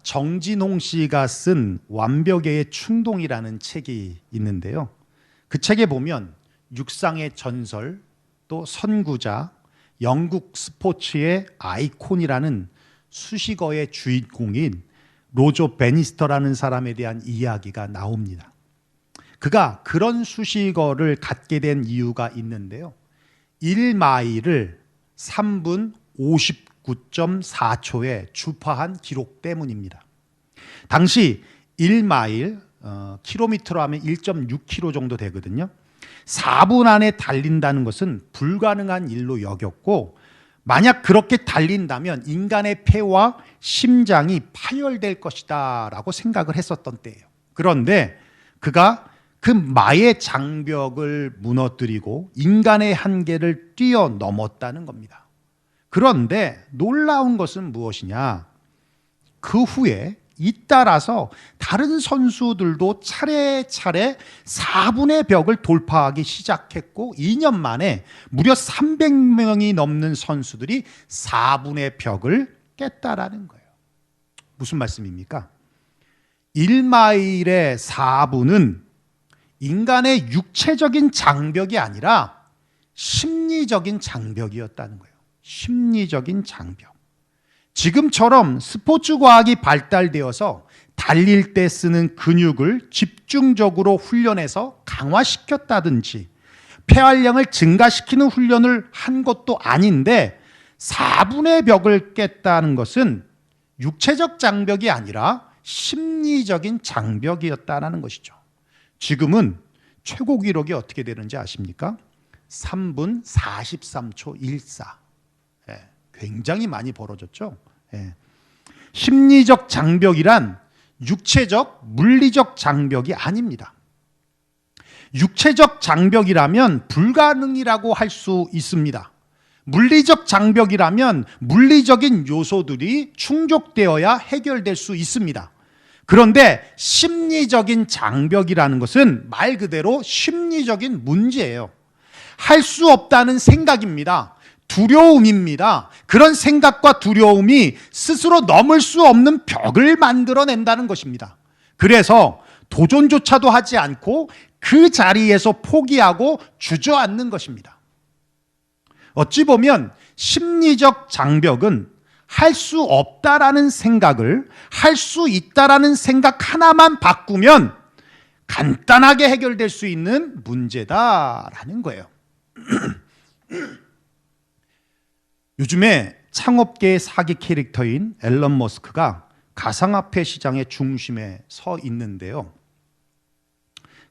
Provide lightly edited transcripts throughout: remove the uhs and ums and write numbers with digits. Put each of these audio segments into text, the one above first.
정진홍 씨가 쓴 완벽의 충동이라는 책이 있는데요. 그 책에 보면 육상의 전설, 또 선구자, 영국 스포츠의 아이콘이라는 수식어의 주인공인 로저 베니스터라는 사람에 대한 이야기가 나옵니다. 그가 그런 수식어를 갖게 된 이유가 있는데요. 1마일을 3분 59.4초에 주파한 기록 때문입니다. 당시 1마일, 킬로미터로 하면 1.6km 정도 되거든요. 4분 안에 달린다는 것은 불가능한 일로 여겼고, 만약 그렇게 달린다면 인간의 폐와 심장이 파열될 것이다 라고 생각을 했었던 때예요. 그런데 그가 그 마의 장벽을 무너뜨리고 인간의 한계를 뛰어넘었다는 겁니다. 그런데 놀라운 것은 무엇이냐? 그 후에 잇따라서 다른 선수들도 차례차례 4분의 벽을 돌파하기 시작했고 2년 만에 무려 300명이 넘는 선수들이 4분의 벽을 깼다라는 거예요. 무슨 말씀입니까? 1마일의 4분은 인간의 육체적인 장벽이 아니라 심리적인 장벽이었다는 거예요. 심리적인 장벽. 지금처럼 스포츠 과학이 발달되어서 달릴 때 쓰는 근육을 집중적으로 훈련해서 강화시켰다든지 폐활량을 증가시키는 훈련을 한 것도 아닌데 4분의 벽을 깼다는 것은 육체적 장벽이 아니라 심리적인 장벽이었다는 것이죠. 지금은 최고 기록이 어떻게 되는지 아십니까? 3분 43초 14. 굉장히 많이 벌어졌죠. 심리적 장벽이란 육체적, 물리적 장벽이 아닙니다. 육체적 장벽이라면 불가능이라고 할 수 있습니다. 물리적 장벽이라면 물리적인 요소들이 충족되어야 해결될 수 있습니다. 그런데 심리적인 장벽이라는 것은 말 그대로 심리적인 문제예요. 할 수 없다는 생각입니다. 두려움입니다. 그런 생각과 두려움이 스스로 넘을 수 없는 벽을 만들어낸다는 것입니다. 그래서 도전조차도 하지 않고 그 자리에서 포기하고 주저앉는 것입니다. 어찌 보면 심리적 장벽은 할 수 없다라는 생각을 할 수 있다라는 생각 하나만 바꾸면 간단하게 해결될 수 있는 문제다라는 거예요. 요즘에 창업계의 사기 캐릭터인 앨런 머스크가 가상화폐 시장의 중심에 서 있는데요.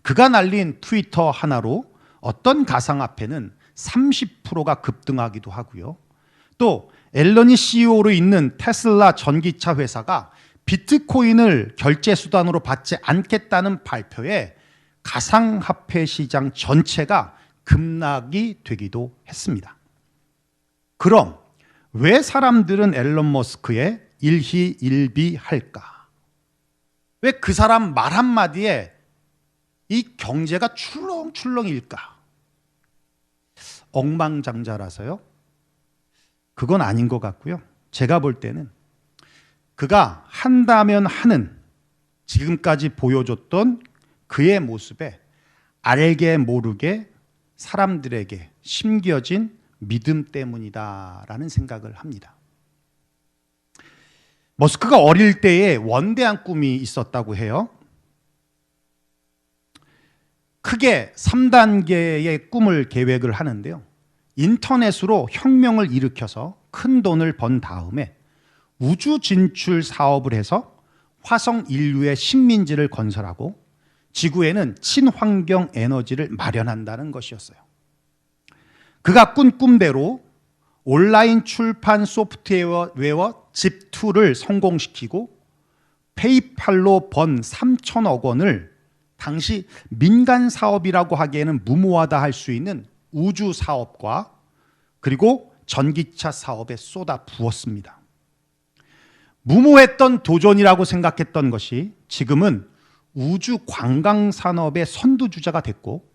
그가 날린 트위터 하나로 어떤 가상화폐는 30%가 급등하기도 하고요. 또 앨런이 CEO로 있는 테슬라 전기차 회사가 비트코인을 결제 수단으로 받지 않겠다는 발표에 가상화폐 시장 전체가 급락이 되기도 했습니다. 그럼 왜 사람들은 앨런 머스크에 일희일비할까? 왜 그 사람 말 한마디에 이 경제가 출렁출렁일까? 억만장자라서요? 그건 아닌 것 같고요. 제가 볼 때는 그가 한다면 하는 지금까지 보여줬던 그의 모습에 알게 모르게 사람들에게 심겨진 믿음 때문이다라는 생각을 합니다. 머스크가 어릴 때에 원대한 꿈이 있었다고 해요. 크게 3단계의 꿈을 계획을 하는데요. 인터넷으로 혁명을 일으켜서 큰 돈을 번 다음에 우주 진출 사업을 해서 화성 인류의 식민지를 건설하고 지구에는 친환경 에너지를 마련한다는 것이었어요. 그가 꾼 꿈대로 온라인 출판 소프트웨어 집2를 성공시키고 페이팔로 번 3천억 원을 당시 민간 사업이라고 하기에는 무모하다 할 수 있는 우주 사업과 그리고 전기차 사업에 쏟아 부었습니다. 무모했던 도전이라고 생각했던 것이 지금은 우주 관광 산업의 선두주자가 됐고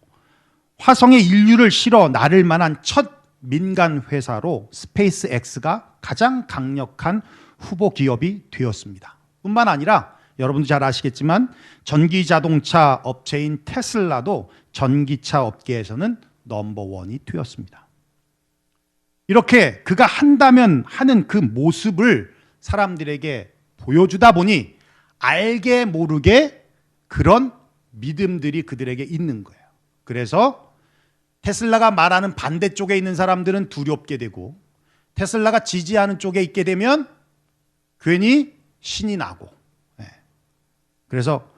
화성에 인류를 실어 나를 만한 첫 민간 회사로 스페이스X가 가장 강력한 후보 기업이 되었습니다. 뿐만 아니라 여러분도 잘 아시겠지만 전기 자동차 업체인 테슬라도 전기차 업계에서는 넘버원이 되었습니다. 이렇게 그가 한다면 하는 그 모습을 사람들에게 보여주다 보니 알게 모르게 그런 믿음들이 그들에게 있는 거예요. 그래서 테슬라가 말하는 반대쪽에 있는 사람들은 두렵게 되고 테슬라가 지지하는 쪽에 있게 되면 괜히 신이 나고, 그래서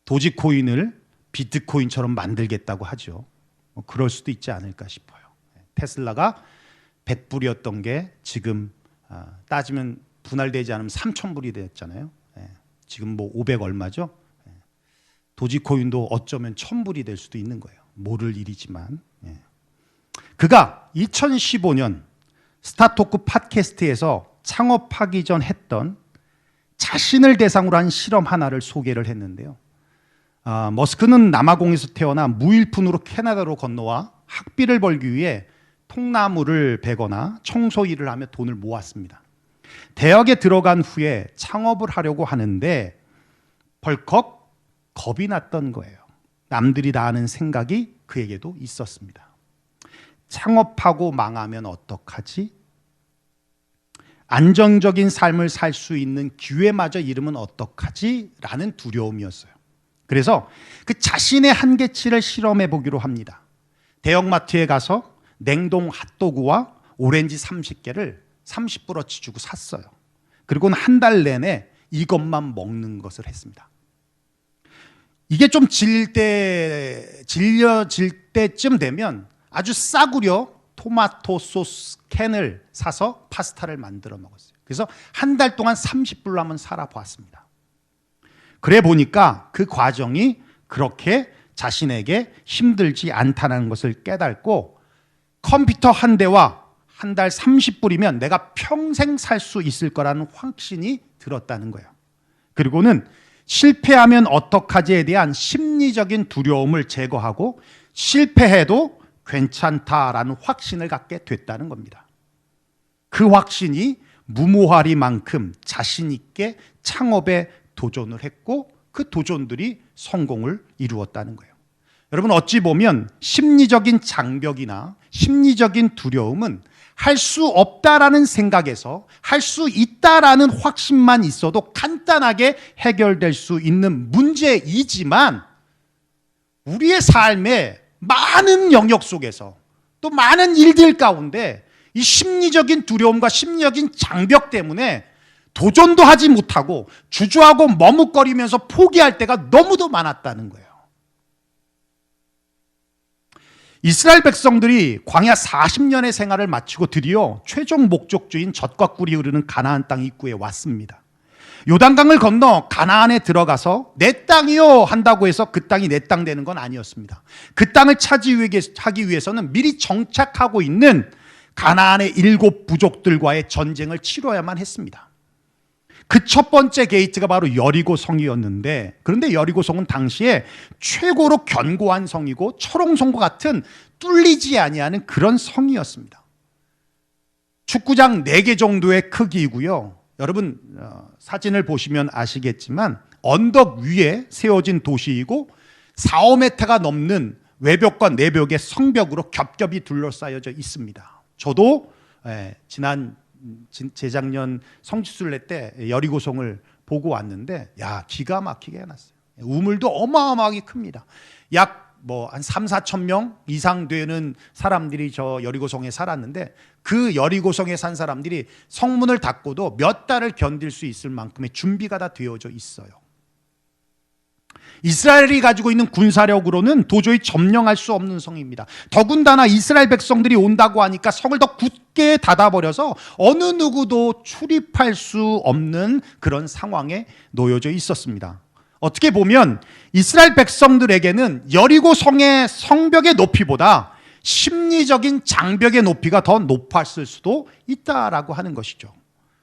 도지코인을 비트코인처럼 만들겠다고 하죠. 그럴 수도 있지 않을까 싶어요. 테슬라가 100불이었던 게 지금 따지면 분할되지 않으면 3,000불이 됐잖아요. 지금 500 얼마죠? 도지코인도 어쩌면 1,000불이 될 수도 있는 거예요. 모를 일이지만. 그가 2015년 스타토크 팟캐스트에서 창업하기 전 했던 자신을 대상으로 한 실험 하나를 소개를 했는데요. 머스크는 남아공에서 태어나 무일푼으로 캐나다로 건너와 학비를 벌기 위해 통나무를 베거나 청소 일을 하며 돈을 모았습니다. 대학에 들어간 후에 창업을 하려고 하는데 벌컥 겁이 났던 거예요. 남들이 다 아는 생각이 그에게도 있었습니다. 창업하고 망하면 어떡하지? 안정적인 삶을 살 수 있는 기회마저 잃으면 어떡하지? 라는 두려움이었어요. 그래서 그 자신의 한계치를 실험해 보기로 합니다. 대형마트에 가서 냉동 핫도그와 오렌지 30개를 30불어치 주고 샀어요. 그리고는 한 달 내내 이것만 먹는 것을 했습니다. 이게 좀 질려질 때쯤 되면 아주 싸구려 토마토 소스 캔을 사서 파스타를 만들어 먹었어요. 그래서 한 달 동안 30불로 한번 살아보았습니다. 그래 보니까 그 과정이 그렇게 자신에게 힘들지 않다는 것을 깨닫고 컴퓨터 한 대와 한 달 30불이면 내가 평생 살 수 있을 거라는 확신이 들었다는 거예요. 그리고는 실패하면 어떡하지에 대한 심리적인 두려움을 제거하고 실패해도 괜찮다라는 확신을 갖게 됐다는 겁니다. 그 확신이 무모하리만큼 자신 있게 창업에 도전을 했고 그 도전들이 성공을 이루었다는 거예요. 여러분, 어찌 보면 심리적인 장벽이나 심리적인 두려움은 할 수 없다라는 생각에서 할 수 있다라는 확신만 있어도 간단하게 해결될 수 있는 문제이지만 우리의 삶의 많은 영역 속에서 또 많은 일들 가운데 이 심리적인 두려움과 심리적인 장벽 때문에 도전도 하지 못하고 주저하고 머뭇거리면서 포기할 때가 너무도 많았다는 거예요. 이스라엘 백성들이 광야 40년의 생활을 마치고 드디어 최종 목적지인 젖과 꿀이 흐르는 가나안 땅 입구에 왔습니다. 요단강을 건너 가나안에 들어가서 내 땅이요 한다고 해서 그 땅이 내 땅 되는 건 아니었습니다. 그 땅을 차지하기 위해서는 미리 정착하고 있는 가나안의 7 부족들과의 전쟁을 치러야만 했습니다. 그 첫 번째 게이트가 바로 여리고 성이었는데, 그런데 여리고 성은 당시에 최고로 견고한 성이고 철옹성과 같은 뚫리지 아니하는 그런 성이었습니다. 축구장 4개 정도의 크기이고요. 여러분 사진을 보시면 아시겠지만 언덕 위에 세워진 도시이고 4~5m가 넘는 외벽과 내벽의 성벽으로 겹겹이 둘러싸여져 있습니다. 저도 재작년 성지순례 때 여리고성을 보고 왔는데 기가 막히게 해놨어요. 우물도 어마어마하게 큽니다. 약 한 3~4천 명 이상 되는 사람들이 저 여리고성에 살았는데 그 여리고성에 산 사람들이 성문을 닫고도 몇 달을 견딜 수 있을 만큼의 준비가 다 되어져 있어요. 이스라엘이 가지고 있는 군사력으로는 도저히 점령할 수 없는 성입니다. 더군다나 이스라엘 백성들이 온다고 하니까 성을 더 굳게 닫아버려서 어느 누구도 출입할 수 없는 그런 상황에 놓여져 있었습니다. 어떻게 보면 이스라엘 백성들에게는 여리고 성의 성벽의 높이보다 심리적인 장벽의 높이가 더 높았을 수도 있다라고 하는 것이죠.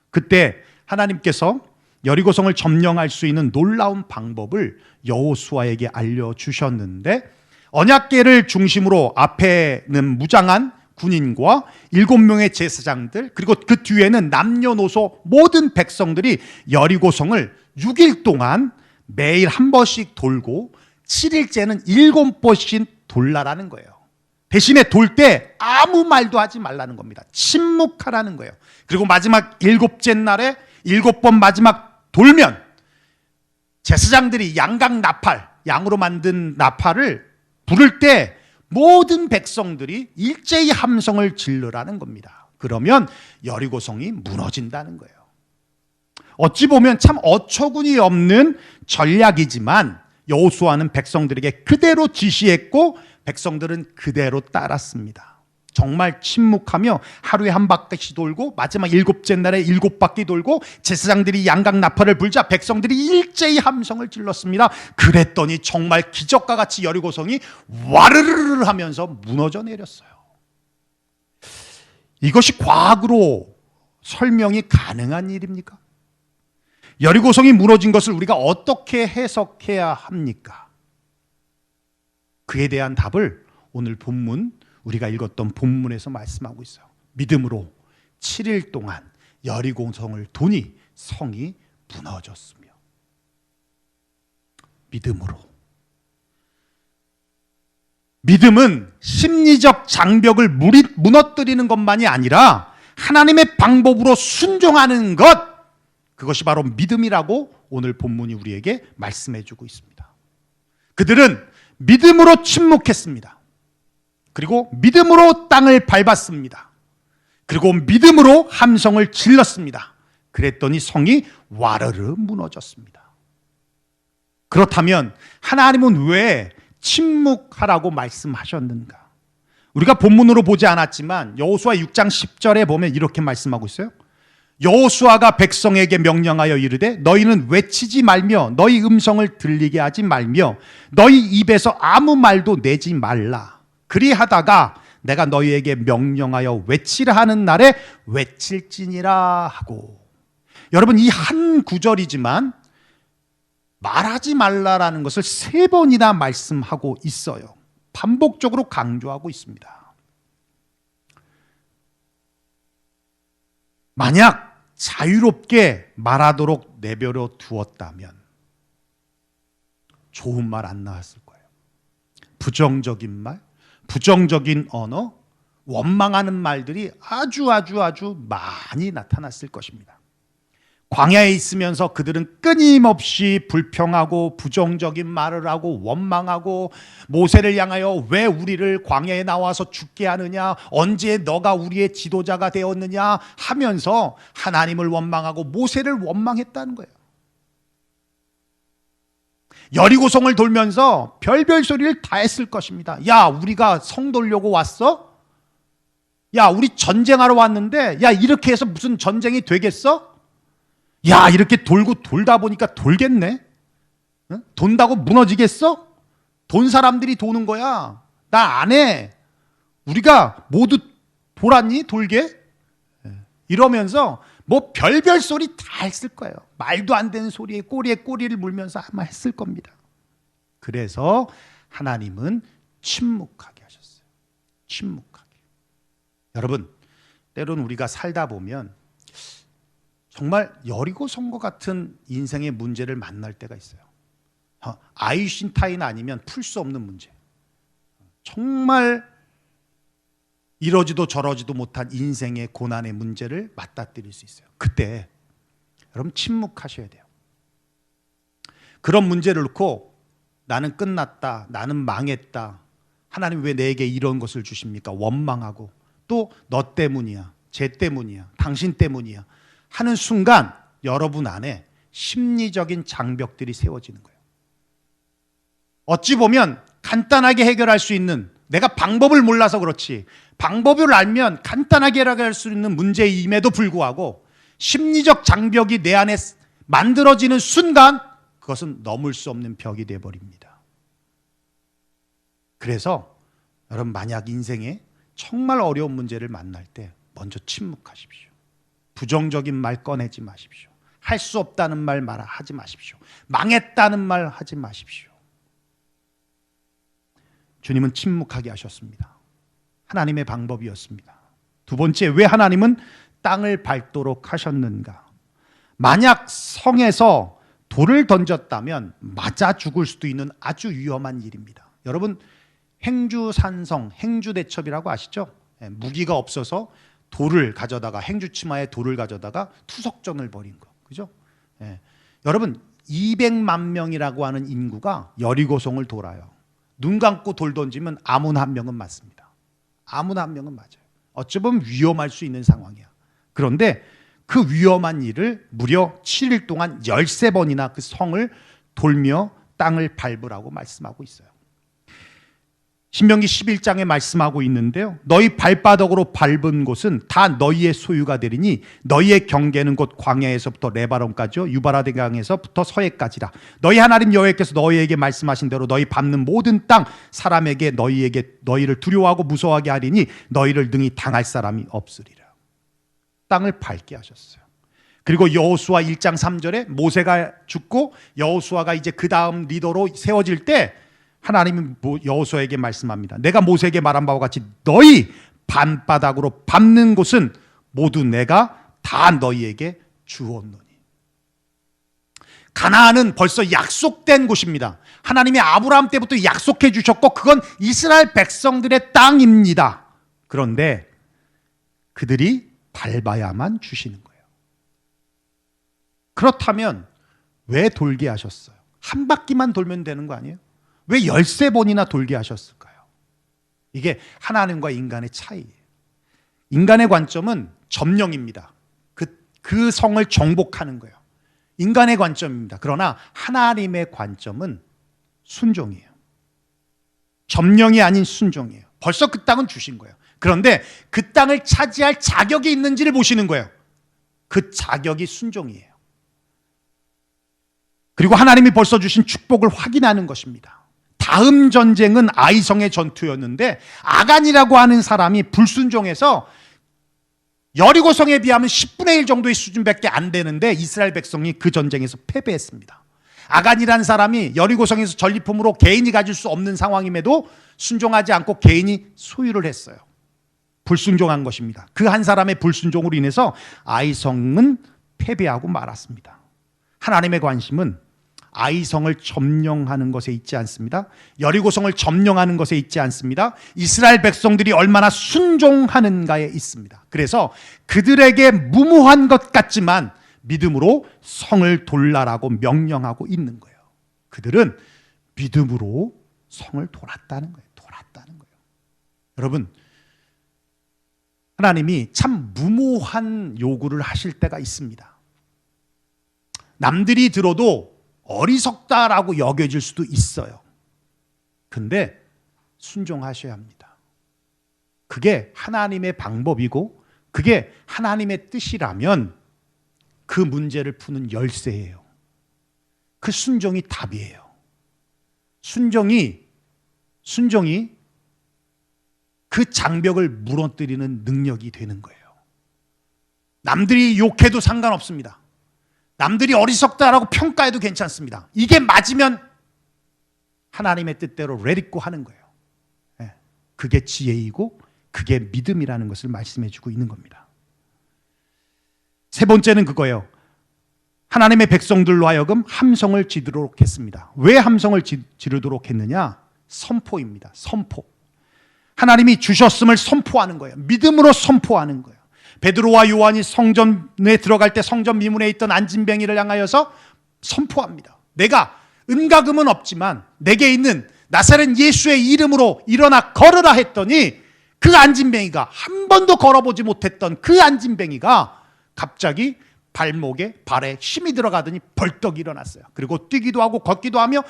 그때 하나님께서 여리고성을 점령할 수 있는 놀라운 방법을 여호수아에게 알려주셨는데, 언약궤를 중심으로 앞에는 무장한 군인과 7명의 제사장들, 그리고 그 뒤에는 남녀노소 모든 백성들이 여리고성을 6일 동안 매일 한 번씩 돌고 7일째는 7번씩 돌라라는 거예요. 대신에 돌 때 아무 말도 하지 말라는 겁니다. 침묵하라는 거예요. 그리고 마지막 7째 날에 7번 마지막 돌면 제사장들이 양각 나팔, 양으로 만든 나팔을 부를 때 모든 백성들이 일제히 함성을 질르라는 겁니다. 그러면 여리고성이 무너진다는 거예요. 어찌 보면 참 어처구니 없는 전략이지만 여호수아는 백성들에게 그대로 지시했고 백성들은 그대로 따랐습니다. 정말 침묵하며 하루에 한 바퀴씩 돌고 마지막 7째 날에 7바퀴 돌고 제사장들이 양각 나팔을 불자 백성들이 일제히 함성을 질렀습니다. 그랬더니 정말 기적과 같이 여리고성이 와르르르 하면서 무너져 내렸어요. 이것이 과학으로 설명이 가능한 일입니까? 여리고성이 무너진 것을 우리가 어떻게 해석해야 합니까? 그에 대한 답을 오늘 본문, 우리가 읽었던 본문에서 말씀하고 있어요. 믿음으로 7일 동안 여리고성을 도니 성이 무너졌으며. 믿음으로. 믿음은 심리적 장벽을 무너뜨리는 것만이 아니라 하나님의 방법으로 순종하는 것, 그것이 바로 믿음이라고 오늘 본문이 우리에게 말씀해 주고 있습니다. 그들은 믿음으로 침묵했습니다. 그리고 믿음으로 땅을 밟았습니다. 그리고 믿음으로 함성을 질렀습니다. 그랬더니 성이 와르르 무너졌습니다. 그렇다면 하나님은 왜 침묵하라고 말씀하셨는가? 우리가 본문으로 보지 않았지만 여호수아 6장 10절에 보면 이렇게 말씀하고 있어요. 여호수아가 백성에게 명령하여 이르되 너희는 외치지 말며 너희 음성을 들리게 하지 말며 너희 입에서 아무 말도 내지 말라. 그리하다가 내가 너희에게 명령하여 외치라 하는 날에 외칠지니라 하고. 여러분, 이 한 구절이지만 말하지 말라라는 것을 3번이나 말씀하고 있어요. 반복적으로 강조하고 있습니다. 만약 자유롭게 말하도록 내버려 두었다면 좋은 말 안 나왔을 거예요. 부정적인 말, 부정적인 언어, 원망하는 말들이 아주 많이 나타났을 것입니다. 광야에 있으면서 그들은 끊임없이 불평하고 부정적인 말을 하고 원망하고 모세를 향하여 왜 우리를 광야에 나와서 죽게 하느냐, 언제 너가 우리의 지도자가 되었느냐 하면서 하나님을 원망하고 모세를 원망했다는 거예요. 여리고성을 돌면서 별별 소리를 다 했을 것입니다. 야, 우리가 성 돌려고 왔어? 야, 우리 전쟁하러 왔는데 야, 이렇게 해서 무슨 전쟁이 되겠어? 야, 이렇게 돌고 돌다 보니까 돌겠네? 응? 돈다고 무너지겠어? 돈 사람들이 도는 거야. 나 안 해. 우리가 모두 돌았니? 돌게? 이러면서 뭐 별별 소리 다 했을 거예요. 말도 안 되는 소리에 꼬리에 꼬리를 물면서 아마 했을 겁니다. 그래서 하나님은 침묵하게 하셨어요. 침묵하게. 여러분, 때론 우리가 살다 보면 정말 여리고성과 같은 인생의 문제를 만날 때가 있어요. 아인슈타인 아니면 풀 수 없는 문제. 정말 이러지도 저러지도 못한 인생의 고난의 문제를 맞닥뜨릴 수 있어요. 그때 여러분 침묵하셔야 돼요. 그런 문제를 놓고 나는 끝났다, 나는 망했다, 하나님 왜 내게 이런 것을 주십니까? 원망하고 또 너 때문이야, 쟤 때문이야, 당신 때문이야 하는 순간 여러분 안에 심리적인 장벽들이 세워지는 거예요. 어찌 보면 간단하게 해결할 수 있는, 내가 방법을 몰라서 그렇지 방법을 알면 간단하게 해결할 수 있는 문제임에도 불구하고 심리적 장벽이 내 안에 만들어지는 순간 그것은 넘을 수 없는 벽이 되어버립니다. 그래서 여러분, 만약 인생에 정말 어려운 문제를 만날 때 먼저 침묵하십시오. 부정적인 말 꺼내지 마십시오. 할 수 없다는 말 하지 마십시오. 망했다는 말 하지 마십시오. 주님은 침묵하게 하셨습니다. 하나님의 방법이었습니다. 두 번째, 왜 하나님은 땅을 밟도록 하셨는가? 만약 성에서 돌을 던졌다면 맞아 죽을 수도 있는 아주 위험한 일입니다. 여러분, 행주산성, 행주대첩이라고 아시죠? 무기가 없어서 돌을 가져다가, 행주치마에 돌을 가져다가 투석전을 벌인 거, 그죠? 여러분, 200만 명이라고 하는 인구가 여리고성을 돌아요. 눈 감고 돌 던지면 아무나 한 명은 맞습니다. 아무나 한 명은 맞아요. 어찌 보면 위험할 수 있는 상황이야. 그런데 그 위험한 일을 무려 7일 동안 13번이나 그 성을 돌며 땅을 밟으라고 말씀하고 있어요. 신명기 11장에 말씀하고 있는데요, 너희 발바닥으로 밟은 곳은 다 너희의 소유가 되리니 너희의 경계는 곧 광야에서부터 레바논까지요 유바라데 강에서부터 서해까지라. 너희 하나님 여호와께서 너희에게 말씀하신 대로 너희 밟는 모든 땅 사람에게 너희를 두려워하고 무서워하게 하리니 너희를 능히 당할 사람이 없으리라. 땅을 밟게 하셨어요. 그리고 여호수아 1장 3절에 모세가 죽고 여호수아가 이제 그 다음 리더로 세워질 때 하나님이 여호수아에게 말씀합니다. 내가 모세에게 말한 바와 같이 너희 발바닥으로 밟는 곳은 모두 내가 다 너희에게 주었노니. 가나안은 벌써 약속된 곳입니다. 하나님이 아브라함 때부터 약속해 주셨고 그건 이스라엘 백성들의 땅입니다. 그런데 그들이 밟아야만 주시는 거예요. 그렇다면 왜 돌게 하셨어요? 한 바퀴만 돌면 되는 거 아니에요? 왜 13번이나 돌게 하셨을까요? 이게 하나님과 인간의 차이예요. 인간의 관점은 점령입니다. 그 성을 정복하는 거예요. 인간의 관점입니다. 그러나 하나님의 관점은 순종이에요. 점령이 아닌 순종이에요. 벌써 그 땅은 주신 거예요. 그런데 그 땅을 차지할 자격이 있는지를 보시는 거예요. 그 자격이 순종이에요. 그리고 하나님이 벌써 주신 축복을 확인하는 것입니다. 다음 전쟁은 아이성의 전투였는데 아간이라고 하는 사람이 불순종해서 여리고성에 비하면 10분의 1 정도의 수준밖에 안 되는데 이스라엘 백성이 그 전쟁에서 패배했습니다. 아간이라는 사람이 여리고성에서 전리품으로 개인이 가질 수 없는 상황임에도 순종하지 않고 개인이 소유를 했어요. 불순종한 것입니다. 그 한 사람의 불순종으로 인해서 아이성은 패배하고 말았습니다. 하나님의 관심은 아이성을 점령하는 것에 있지 않습니다. 여리고성을 점령하는 것에 있지 않습니다. 이스라엘 백성들이 얼마나 순종하는가에 있습니다. 그래서 그들에게 무모한 것 같지만 믿음으로 성을 돌라라고 명령하고 있는 거예요. 그들은 믿음으로 성을 돌았다는 거예요. 여러분, 하나님이 참 무모한 요구를 하실 때가 있습니다. 남들이 들어도 어리석다라고 여겨질 수도 있어요. 근데 순종하셔야 합니다. 그게 하나님의 방법이고 그게 하나님의 뜻이라면 그 문제를 푸는 열쇠예요. 그 순종이 답이에요. 순종이 그 장벽을 무너뜨리는 능력이 되는 거예요. 남들이 욕해도 상관없습니다. 남들이 어리석다라고 평가해도 괜찮습니다. 이게 맞으면 하나님의 뜻대로 레디고 하는 거예요. 그게 지혜이고 그게 믿음이라는 것을 말씀해 주고 있는 겁니다. 세 번째는 그거예요. 하나님의 백성들로 하여금 함성을 지르도록 했습니다. 왜 함성을 지르도록 했느냐? 선포입니다. 선포. 하나님이 주셨음을 선포하는 거예요. 믿음으로 선포하는 거예요. 베드로와 요한이 성전에 들어갈 때 성전 미문에 있던 안진뱅이를 향하여서 선포합니다. 내가 은과 금은 없지만 내게 있는 나사렛 예수의 이름으로 일어나 걸으라 했더니 그 안진뱅이가 한 번도 걸어보지 못했던 그 안진뱅이가 갑자기 발에 힘이 들어가더니 벌떡 일어났어요. 그리고 뛰기도 하고 걷기도 하며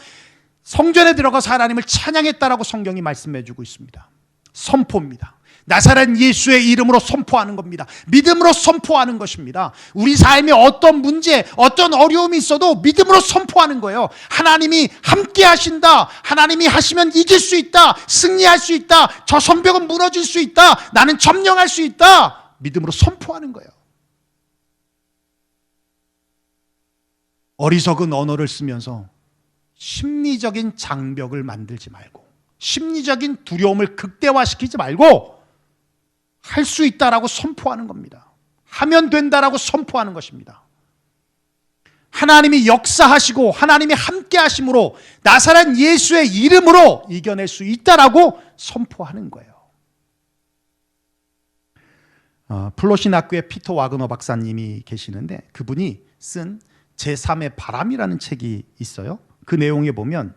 성전에 들어가서 하나님을 찬양했다라고 성경이 말씀해 주고 있습니다. 선포입니다. 나사렛 예수의 이름으로 선포하는 겁니다. 믿음으로 선포하는 것입니다. 우리 삶에 어떤 문제, 어떤 어려움이 있어도 믿음으로 선포하는 거예요. 하나님이 함께 하신다. 하나님이 하시면 이길 수 있다. 승리할 수 있다. 저 성벽은 무너질 수 있다. 나는 점령할 수 있다. 믿음으로 선포하는 거예요. 어리석은 언어를 쓰면서 심리적인 장벽을 만들지 말고 심리적인 두려움을 극대화시키지 말고 할 수 있다라고 선포하는 겁니다. 하면 된다라고 선포하는 것입니다. 하나님이 역사하시고 하나님이 함께 하심으로 나사렛 예수의 이름으로 이겨낼 수 있다라고 선포하는 거예요. 플로신 학교에 피터 와그너 박사님이 계시는데 그분이 쓴 제3의 바람이라는 책이 있어요. 그 내용에 보면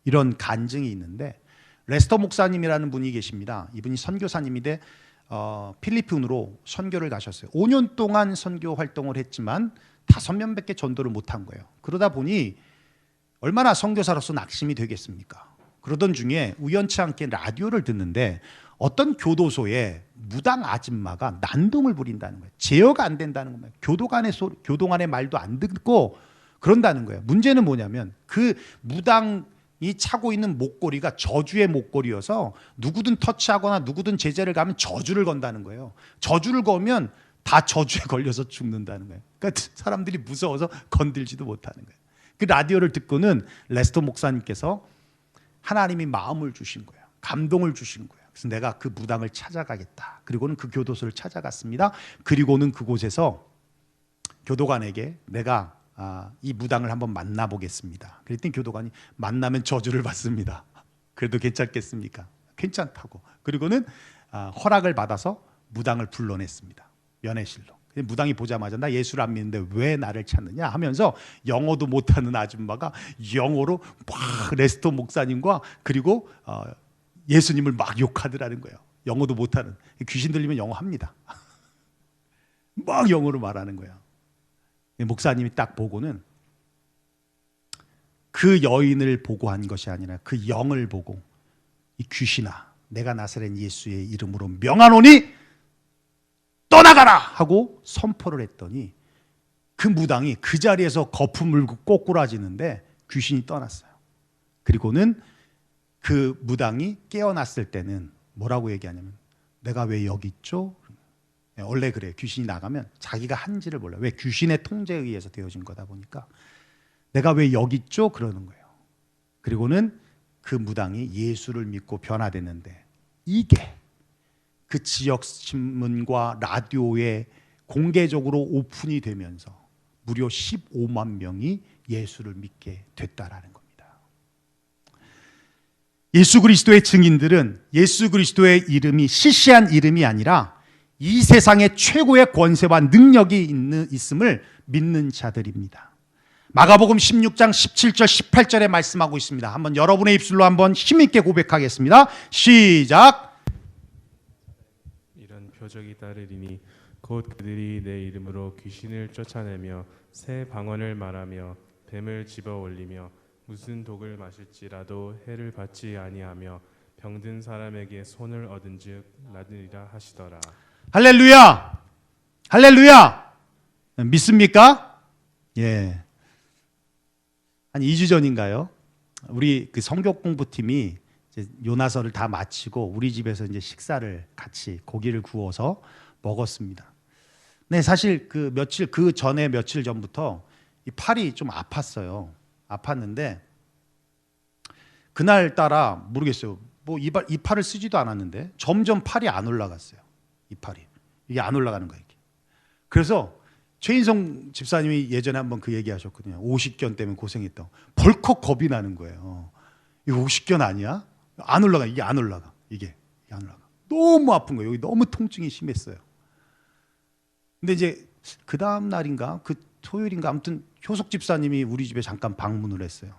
이런 간증이 있는데, 레스터 목사님이라는 분이 계십니다. 이분이 선교사님인데 필리핀으로 선교를 가셨어요. 5년 동안 선교 활동을 했지만 5명밖에 전도를 못한 거예요. 그러다 보니 얼마나 선교사로서 낙심이 되겠습니까? 그러던 중에 우연치 않게 라디오를 듣는데 어떤 교도소에 무당 아줌마가 난동을 부린다는 거예요. 제어가 안 된다는 거예요. 교도관의 말도 안 듣고 그런다는 거예요. 문제는 뭐냐면 그 무당이 차고 있는 목걸이가 저주의 목걸이여서 누구든 터치하거나 누구든 제재를 가면 저주를 건다는 거예요. 저주를 거면 다 저주에 걸려서 죽는다는 거예요. 그러니까 사람들이 무서워서 건들지도 못하는 거예요. 그 라디오를 듣고는 레스터 목사님께서 하나님이 마음을 주신 거예요. 감동을 주신 거예요. 그래서 내가 그 무당을 찾아가겠다. 그리고는 그 교도소를 찾아갔습니다. 그리고는 그곳에서 교도관에게 내가 이 무당을 한번 만나보겠습니다. 그랬더니 교도관이 만나면 저주를 받습니다. 그래도 괜찮겠습니까? 괜찮다고. 그리고는 허락을 받아서 무당을 불러냈습니다. 연애실로. 무당이 보자마자 나 예수를 안 믿는데 왜 나를 찾느냐 하면서 영어도 못하는 아줌마가 영어로 막 레스터 목사님과 그리고 예수님을 막 욕하더라는 거예요. 영어도 못하는. 귀신 들리면 영어 합니다. 막 영어로 말하는 거예요. 목사님이 딱 보고는 그 여인을 보고 한 것이 아니라 그 영을 보고 이 귀신아 내가 나사렛 예수의 이름으로 명하노니 떠나가라 하고 선포를 했더니 그 무당이 그 자리에서 거품 물고 꼬꾸라지는데 귀신이 떠났어요. 그리고는 그 무당이 깨어났을 때는 뭐라고 얘기하냐면 내가 왜 여기 있죠? 원래 그래요. 귀신이 나가면 자기가 한지를 몰라요. 왜? 귀신의 통제에 의해서 되어진 거다 보니까 내가 왜 여기 있죠? 그러는 거예요. 그리고는 그 무당이 예수를 믿고 변화됐는데 이게 그 지역 신문과 라디오에 공개적으로 오픈이 되면서 무려 15만 명이 예수를 믿게 됐다라는 겁니다. 예수 그리스도의 증인들은 예수 그리스도의 이름이 시시한 이름이 아니라 이 세상의 최고의 권세와 능력이 있음을 믿는 자들입니다. 마가복음 16장 17절 18절에 말씀하고 있습니다. 한번 여러분의 입술로 한번 힘있게 고백하겠습니다. 시작. 이런 표적이 따르리니 곧 그들이 내 이름으로 귀신을 쫓아내며 새 방언을 말하며 뱀을 집어 올리며 무슨 독을 마실지라도 해를 받지 아니하며 병든 사람에게 손을 얻은즉 나으리라 하시더라. 할렐루야! 할렐루야! 믿습니까? 예. 한 2주 전인가요? 우리 그 성경 공부팀이 이제 요나서를 다 마치고 우리 집에서 이제 식사를 같이 고기를 구워서 먹었습니다. 네, 사실 그 며칠 전부터 이 팔이 좀 아팠어요. 아팠는데 그날 따라 모르겠어요. 뭐 이 팔을 쓰지도 않았는데 점점 팔이 안 올라갔어요. 이 팔이 이게 안 올라가는 거예요. 이게. 그래서 최인성 집사님이 예전에 한번 그 얘기하셨거든요. 오십견 때문에 고생했다고. 벌컥 겁이 나는 거예요. 이거 오십견 아니야? 안 올라가. 이게 안 올라가. 이게 안 올라가. 너무 아픈 거예요. 여기 너무 통증이 심했어요. 근데 이제 그 다음 날인가 그 토요일인가 아무튼 효석 집사님이 우리 집에 잠깐 방문을 했어요.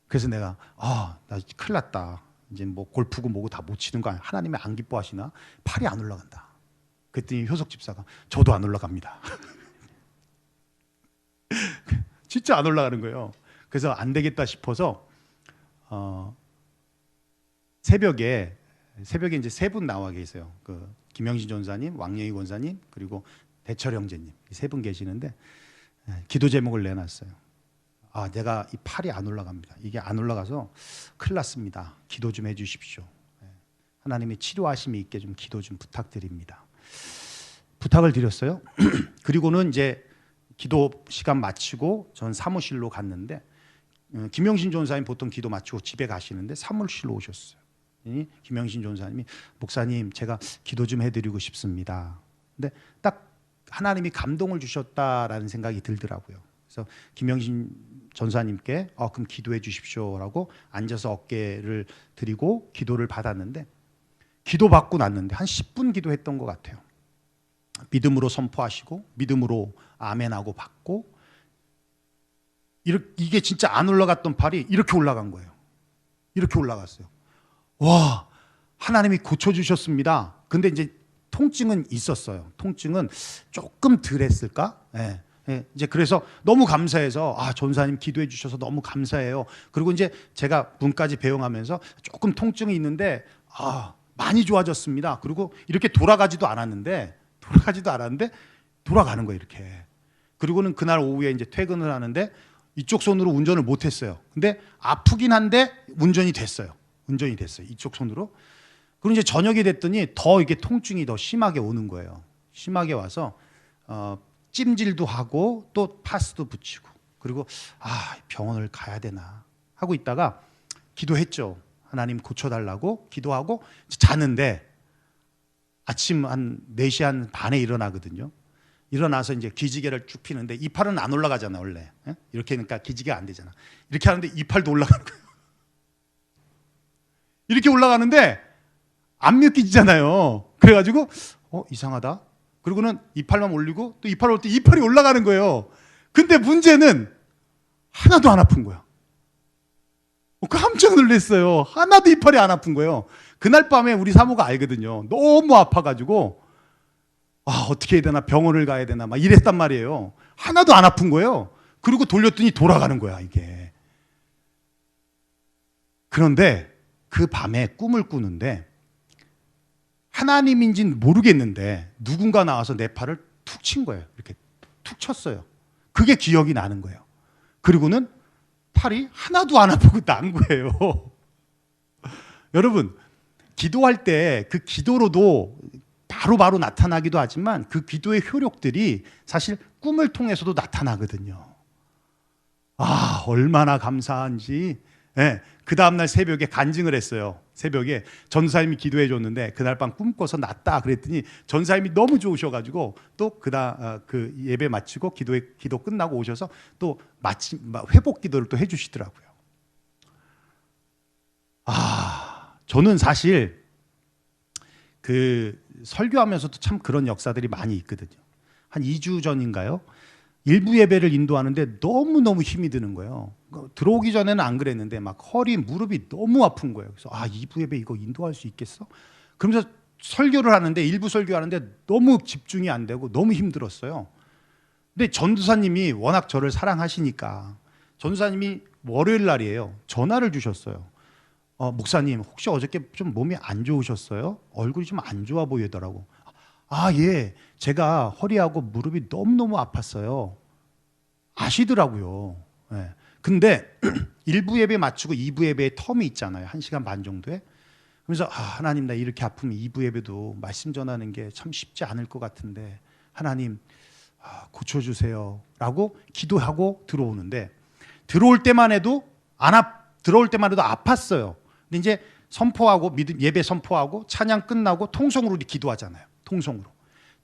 그래서 내가 나 큰일 났다. 이제 뭐 골프고 뭐고 다 못 치는 거 아니야? 하나님이 안 기뻐하시나? 팔이 안 올라간다. 그랬더니 효석 집사가 저도 안 올라갑니다. 진짜 안 올라가는 거예요. 그래서 안 되겠다 싶어서 새벽에 이제 세 분 나와 계세요. 그 김영신 전사님, 왕영희 권사님, 그리고 대철 형제님 세 분 계시는데 기도 제목을 내놨어요. 내가 이 팔이 안 올라갑니다. 이게 안 올라가서 큰일 났습니다. 기도 좀 해주십시오. 하나님의 치료하심이 있게 좀 기도 좀 부탁드립니다. 부탁을 드렸어요. 그리고는 이제 기도 시간 마치고 전 사무실로 갔는데 김영신 전사님 보통 기도 마치고 집에 가시는데 사무실로 오셨어요. 김영신 전사님이 목사님 제가 기도 좀 해드리고 싶습니다. 근데 딱 하나님이 감동을 주셨다라는 생각이 들더라고요. 그래서 김영신 전사님께 그럼 기도해 주십시오라고 앉아서 어깨를 드리고 기도를 받았는데 기도 받고 났는데 한 10분 기도했던 것 같아요. 믿음으로 선포하시고 믿음으로 아멘하고 받고 이게 진짜 안 올라갔던 팔이 이렇게 올라간 거예요. 이렇게 올라갔어요. 와, 하나님이 고쳐주셨습니다. 근데 이제 통증은 있었어요. 통증은 조금 덜 했을까? 예. 예, 이제 그래서 너무 감사해서 전사님 기도해 주셔서 너무 감사해요. 그리고 이제 제가 문까지 배웅하면서 조금 통증이 있는데 많이 좋아졌습니다. 그리고 이렇게 돌아가지도 않았는데 돌아가는 거예요, 이렇게. 그리고는 그날 오후에 이제 퇴근을 하는데 이쪽 손으로 운전을 못 했어요. 근데 아프긴 한데 운전이 됐어요. 이쪽 손으로. 그리고 이제 저녁이 됐더니 더 이게 통증이 더 심하게 오는 거예요. 심하게 와서 찜질도 하고 또 파스도 붙이고 그리고 병원을 가야 되나 하고 있다가 기도했죠. 하나님 고쳐달라고 기도하고 자는데 아침 한 4시 한 반에 일어나거든요. 일어나서 이제 기지개를 쭉 피는데 이 팔은 안 올라가잖아 원래. 이렇게 하니까 기지개가 안 되잖아. 이렇게 하는데 이 팔도 올라가는 거예요. 이렇게 올라가는데 안 믿기잖아요. 그래가지고 이상하다. 그리고는 이 팔만 올리고 또 이 팔 올 때 이 팔이 올라가는 거예요. 근데 문제는 하나도 안 아픈 거야. 깜짝 놀랐어요. 하나도 이 팔이 안 아픈 거예요. 그날 밤에 우리 사모가 알거든요. 너무 아파가지고 어떻게 해야 되나 병원을 가야 되나 막 이랬단 말이에요. 하나도 안 아픈 거예요. 그리고 돌렸더니 돌아가는 거야 이게. 그런데 그 밤에 꿈을 꾸는데 하나님인지는 모르겠는데 누군가 나와서 내 팔을 툭 친 거예요. 이렇게 툭 쳤어요. 그게 기억이 나는 거예요. 그리고는 팔이 하나도 안 아프고 난 거예요. 여러분, 기도할 때 그 기도로도 바로 나타나기도 하지만 그 기도의 효력들이 사실 꿈을 통해서도 나타나거든요. 얼마나 감사한지. 네, 그 다음날 새벽에 간증을 했어요. 새벽에 전사님이 기도해 줬는데 그날 밤 꿈꿔서 났다 그랬더니 전사님이 너무 좋으셔가지고 또 그 예배 마치고 기도 끝나고 오셔서 또 회복 기도를 또 해주시더라고요. 저는 사실 그 설교하면서도 참 그런 역사들이 많이 있거든요. 한 2주 전인가요? 일부 예배를 인도하는데 너무너무 힘이 드는 거예요. 들어오기 전에는 안 그랬는데 막 허리, 무릎이 너무 아픈 거예요. 그래서 2부 예배 이거 인도할 수 있겠어? 그러면서 설교를 하는데 일부 설교하는데 너무 집중이 안 되고 너무 힘들었어요. 근데 전도사님이 워낙 저를 사랑하시니까 전도사님이 월요일 날이에요. 전화를 주셨어요. 목사님 혹시 어저께 좀 몸이 안 좋으셨어요? 얼굴이 좀 안 좋아 보이더라고. 예. 제가 허리하고 무릎이 너무너무 아팠어요. 아시더라고요. 예. 근데 1부 예배 마치고 2부 예배의 텀이 있잖아요. 1시간 반 정도에. 그래서 하나님 나 이렇게 아프면 2부 예배도 말씀 전하는 게 참 쉽지 않을 것 같은데 하나님 고쳐주세요 라고 기도하고 들어오는데 들어올 때만 해도 아팠어요. 근데 이제 선포하고 예배 선포하고 찬양 끝나고 통성으로 기도하잖아요.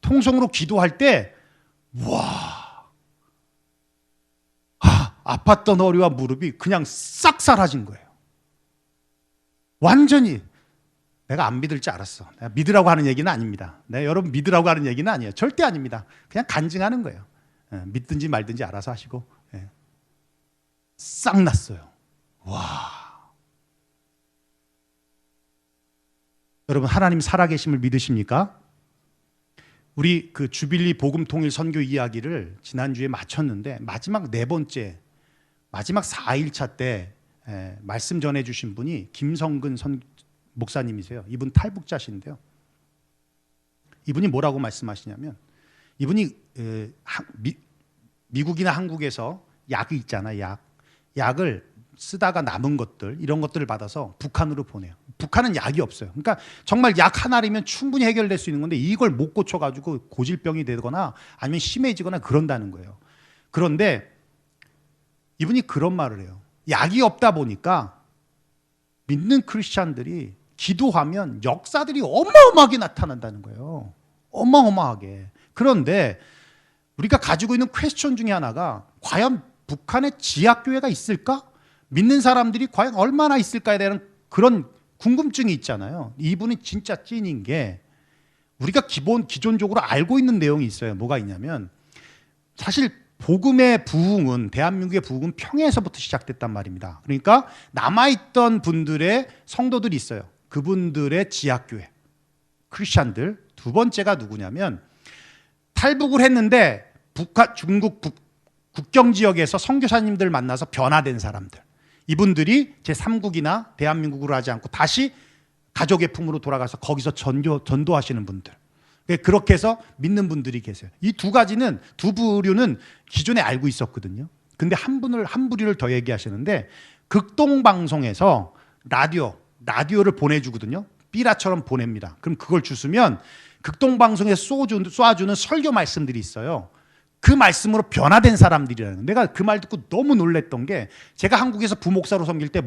통성으로 기도할 때 아팠던 허리와 무릎이 그냥 싹 사라진 거예요. 완전히. 내가 안 믿을 줄 알았어. 내가 믿으라고 하는 얘기는 아닙니다. 내가 여러분 믿으라고 하는 얘기는 아니에요. 절대 아닙니다. 그냥 간증하는 거예요. 믿든지 말든지 알아서 하시고. 싹 났어요. 여러분 하나님 살아계심을 믿으십니까? 우리 그 주빌리 복음 통일 선교 이야기를 지난주에 마쳤는데 마지막 4번째 마지막 4일차 때 말씀 전해 주신 분이 김성근 목사님이세요. 이분 탈북자신데요. 이분이 뭐라고 말씀하시냐면 이분이 미국이나 한국에서 약이 있잖아요. 약을 쓰다가 남은 것들 이런 것들을 받아서 북한으로 보내요. 북한은 약이 없어요. 그러니까 정말 약 하나리면 충분히 해결될 수 있는 건데 이걸 못 고쳐가지고 고질병이 되거나 아니면 심해지거나 그런다는 거예요. 그런데 이분이 그런 말을 해요. 약이 없다 보니까 믿는 크리스찬들이 기도하면 역사들이 어마어마하게 나타난다는 거예요. 어마어마하게. 그런데 우리가 가지고 있는 퀘스천 중에 하나가 과연 북한에 지하교회가 있을까? 믿는 사람들이 과연 얼마나 있을까에 대한 그런 궁금증이 있잖아요. 이분이 진짜 찐인 게 우리가 기존적으로 알고 있는 내용이 있어요. 뭐가 있냐면 사실 복음의 부흥은 대한민국의 부흥은 평야에서부터 시작됐단 말입니다. 그러니까 남아있던 분들의 성도들이 있어요. 그분들의 지하교회 크리스찬들. 두 번째가 누구냐면 탈북을 했는데 중국 국경 지역에서 선교사님들 만나서 변화된 사람들. 이분들이 제3국이나 대한민국으로 하지 않고 다시 가족의 품으로 돌아가서 거기서 전도하시는 분들. 그렇게 해서 믿는 분들이 계세요. 이 두 가지는, 두 부류는 기존에 알고 있었거든요. 근데 한 부류를 더 얘기하시는데 극동방송에서 라디오를 보내주거든요. 삐라처럼 보냅니다. 그럼 그걸 주시면 극동방송에서 쏴주는 설교 말씀들이 있어요. 그 말씀으로 변화된 사람들이라는 거예요. 내가 그 말 듣고 너무 놀랬던 게 제가 한국에서 부목사로 섬길 때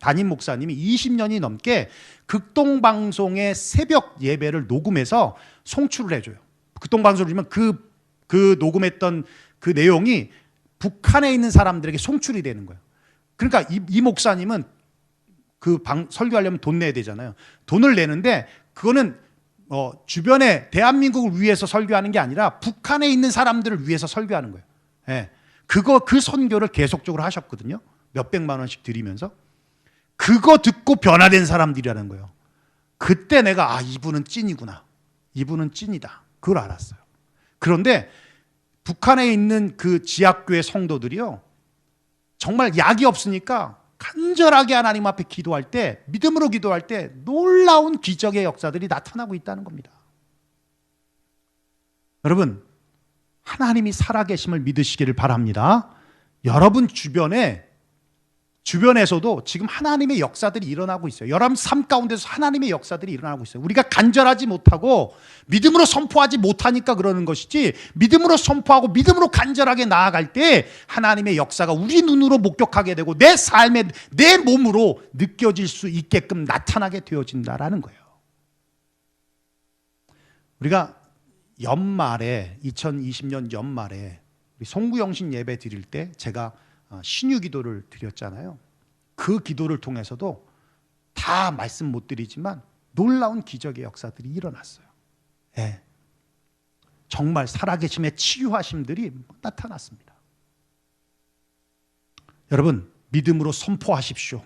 담임 목사님이 20년이 넘게 극동방송의 새벽 예배를 녹음해서 송출을 해줘요. 극동방송을 주면 그 녹음했던 그 내용이 북한에 있는 사람들에게 송출이 되는 거예요. 그러니까 이 목사님은 설교하려면 돈 내야 되잖아요. 돈을 내는데 그거는 주변에 대한민국을 위해서 설교하는 게 아니라 북한에 있는 사람들을 위해서 설교하는 거예요. 예. 그 선교를 계속적으로 하셨거든요. 몇백만 원씩 드리면서. 그거 듣고 변화된 사람들이라는 거예요. 그때 내가 이분은 찐이구나. 이분은 찐이다. 그걸 알았어요. 그런데 북한에 있는 그 지하교회 성도들이요. 정말 약이 없으니까 간절하게 하나님 앞에 기도할 때, 믿음으로 기도할 때 놀라운 기적의 역사들이 나타나고 있다는 겁니다. 여러분, 하나님이 살아계심을 믿으시기를 바랍니다. 여러분 주변에서도 지금 하나님의 역사들이 일어나고 있어요. 여러분 삶 가운데서 하나님의 역사들이 일어나고 있어요. 우리가 간절하지 못하고 믿음으로 선포하지 못하니까 그러는 것이지, 믿음으로 선포하고 믿음으로 간절하게 나아갈 때 하나님의 역사가 우리 눈으로 목격하게 되고 내 삶에, 내 몸으로 느껴질 수 있게끔 나타나게 되어진다라는 거예요. 우리가 2020년 연말에 우리 송구영신 예배 드릴 때 제가 신유 기도를 드렸잖아요. 그 기도를 통해서도 다 말씀 못 드리지만 놀라운 기적의 역사들이 일어났어요. 예. 정말 살아계심의 치유하심들이 나타났습니다. 여러분, 믿음으로 선포하십시오.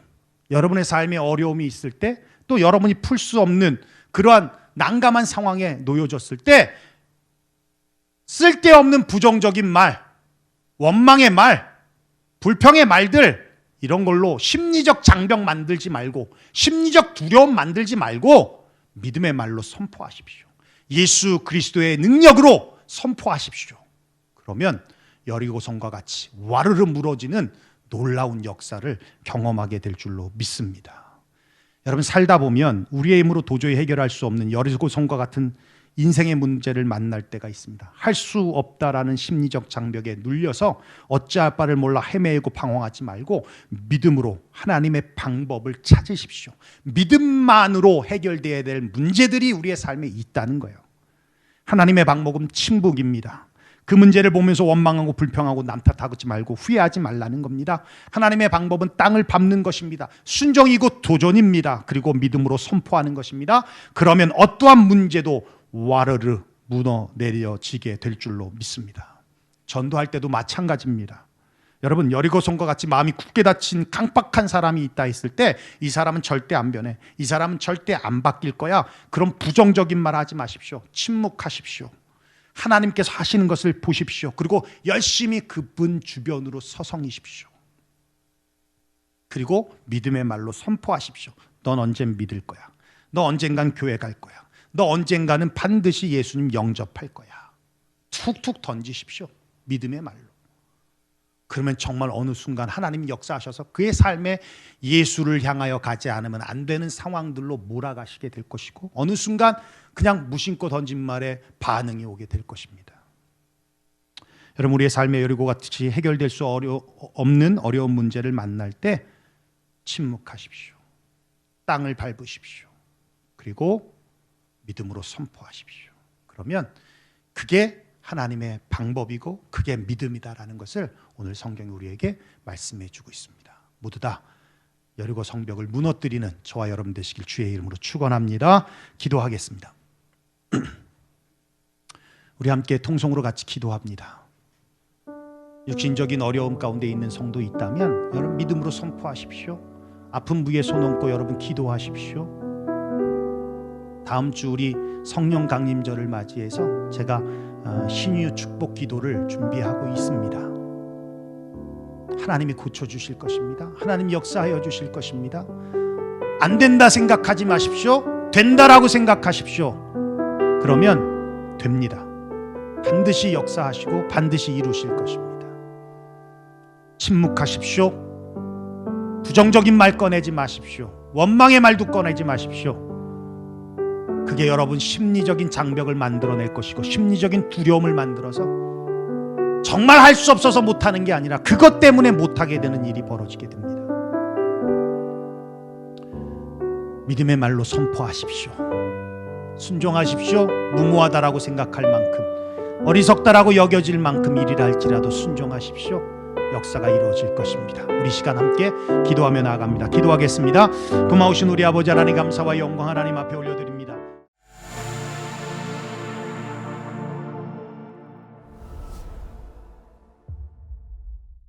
여러분의 삶에 어려움이 있을 때, 또 여러분이 풀 수 없는 그러한 난감한 상황에 놓여졌을 때 쓸데없는 부정적인 말, 원망의 말, 불평의 말들, 이런 걸로 심리적 장벽 만들지 말고, 심리적 두려움 만들지 말고 믿음의 말로 선포하십시오. 예수 그리스도의 능력으로 선포하십시오. 그러면 여리고성과 같이 와르르 무너지는 놀라운 역사를 경험하게 될 줄로 믿습니다. 여러분, 살다 보면 우리의 힘으로 도저히 해결할 수 없는 여리고성과 같은 인생의 문제를 만날 때가 있습니다. 할 수 없다라는 심리적 장벽에 눌려서 어찌할 바를 몰라 헤매고 방황하지 말고 믿음으로 하나님의 방법을 찾으십시오. 믿음만으로 해결되어야 될 문제들이 우리의 삶에 있다는 거예요. 하나님의 방법은 침묵입니다. 그 문제를 보면서 원망하고 불평하고 남 탓하지 말고 후회하지 말라는 겁니다. 하나님의 방법은 땅을 밟는 것입니다. 순종이고 도전입니다. 그리고 믿음으로 선포하는 것입니다. 그러면 어떠한 문제도 와르르 무너 내려지게 될 줄로 믿습니다. 전도할 때도 마찬가지입니다. 여러분, 여리고성과 같이 마음이 굳게 닫힌 강박한 사람이 있다 했을 때 이 사람은 절대 안 변해, 이 사람은 절대 안 바뀔 거야, 그런 부정적인 말 하지 마십시오. 침묵하십시오. 하나님께서 하시는 것을 보십시오. 그리고 열심히 그분 주변으로 서성이십시오. 그리고 믿음의 말로 선포하십시오. 넌 언젠 믿을 거야. 너 언젠간 교회 갈 거야. 너 언젠가는 반드시 예수님 영접할 거야. 툭툭 던지십시오. 믿음의 말로. 그러면 정말 어느 순간 하나님이 역사하셔서 그의 삶에 예수를 향하여 가지 않으면 안 되는 상황들로 몰아가시게 될 것이고, 어느 순간 그냥 무심코 던진 말에 반응이 오게 될 것입니다. 여러분, 우리의 삶의 여리고 같이 해결될 수 없는 어려운 문제를 만날 때 침묵하십시오. 땅을 밟으십시오. 그리고 믿음으로 선포하십시오. 그러면 그게 하나님의 방법이고 그게 믿음이다라는 것을 오늘 성경이 우리에게 말씀해 주고 있습니다. 모두 다 여리고 성벽을 무너뜨리는 저와 여러분 되시길 주의 이름으로 축원합니다. 기도하겠습니다. 우리 함께 통성으로 같이 기도합니다. 육신적인 어려움 가운데 있는 성도 있다면 여러분 믿음으로 선포하십시오. 아픈 부위에 손 얹고 여러분 기도하십시오. 다음 주 우리 성령 강림절을 맞이해서 제가 신유 축복 기도를 준비하고 있습니다. 하나님이 고쳐주실 것입니다. 하나님 역사하여 주실 것입니다. 안 된다 생각하지 마십시오. 된다라고 생각하십시오. 그러면 됩니다. 반드시 역사하시고 반드시 이루실 것입니다. 침묵하십시오. 부정적인 말 꺼내지 마십시오. 원망의 말도 꺼내지 마십시오. 그게 여러분 심리적인 장벽을 만들어낼 것이고 심리적인 두려움을 만들어서 정말 할 수 없어서 못하는 게 아니라 그것 때문에 못하게 되는 일이 벌어지게 됩니다. 믿음의 말로 선포하십시오. 순종하십시오. 무모하다라고 생각할 만큼 어리석다라고 여겨질 만큼 일이라 할지라도 순종하십시오. 역사가 이루어질 것입니다. 우리 시간 함께 기도하며 나아갑니다. 기도하겠습니다. 고마우신 우리 아버지 하나님 감사와 영광 하나님 앞에 올려드립니다.